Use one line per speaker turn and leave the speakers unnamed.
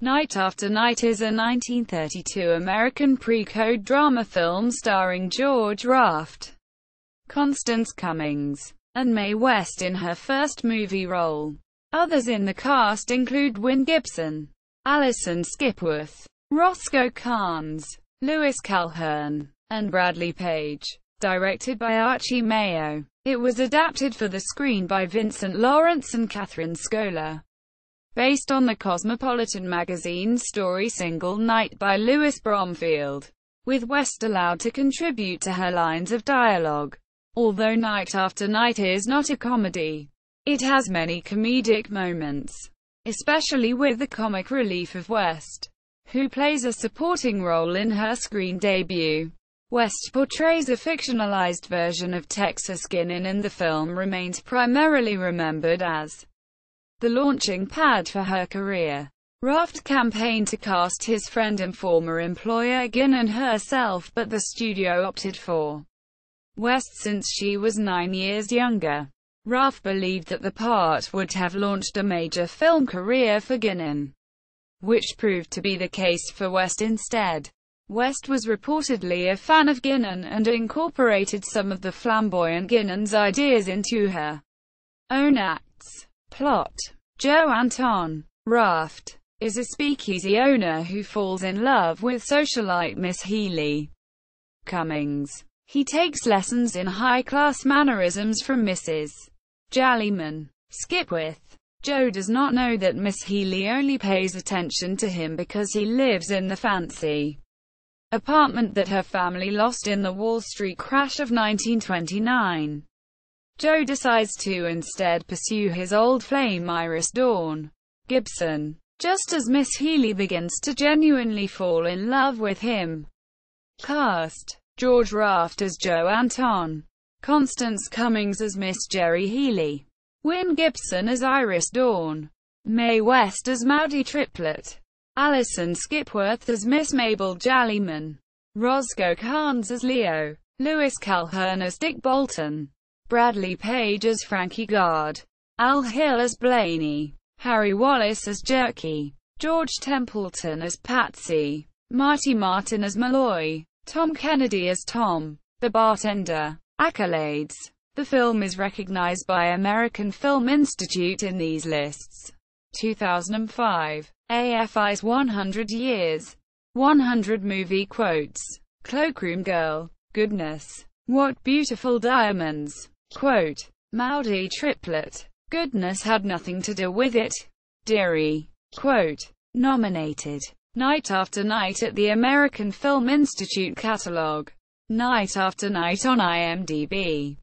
Night After Night is a 1932 American pre-code drama film starring George Raft, Constance Cummings, and Mae West in her first movie role. Others in the cast include Wynne Gibson, Alison Skipworth, Roscoe Karns, Louis Calhern, and Bradley Page. Directed by Archie Mayo, it was adapted for the screen by Vincent Lawrence and Kathryn Scola. Based on the Cosmopolitan magazine story Single Night by Louis Bromfield, with West allowed to contribute to her lines of dialogue. Although Night After Night is not a comedy, it has many comedic moments, especially with the comic relief of West, who plays a supporting role in her screen debut. West portrays a fictionalized version of Texas Guinan, and the film remains primarily remembered as the launching pad for her career. Raft campaigned to cast his friend and former employer Guinan herself, but the studio opted for West since she was 9 years younger. Raft believed that the part would have launched a major film career for Guinan, which proved to be the case for West instead. West was reportedly a fan of Guinan and incorporated some of the flamboyant Guinan's ideas into her own acts. Plot: Joe Anton Raft is a speakeasy owner who falls in love with socialite Miss Healy Cummings. He takes lessons in high-class mannerisms from Mrs. Jallyman Skipworth. Joe does not know that Miss Healy only pays attention to him because he lives in the fancy apartment that her family lost in the Wall Street crash of 1929. Joe decides to instead pursue his old flame Iris Dawn Gibson, just as Miss Healy begins to genuinely fall in love with him. Cast: George Raft as Joe Anton, Constance Cummings as Miss Jerry Healy, Wynne Gibson as Iris Dawn, Mae West as Moody Triplet, Alison Skipworth as Miss Mabel Jallyman, Roscoe Karns as Leo, Louis Calhern as Dick Bolton, Bradley Page as Frankie Gard, Al Hill as Blaney, Harry Wallace as Jerky, George Templeton as Patsy, Marty Martin as Malloy, Tom Kennedy as Tom, the bartender. Accolades: the film is recognized by American Film Institute in these lists. 2005. AFI's 100 Years. 100 Movie Quotes. Cloakroom Girl. Goodness, what beautiful diamonds. Quote: Moody Triplet. Goodness had nothing to do with it. Deary. Quote: nominated Night After Night at the American Film Institute Catalog. Night After Night on IMDb.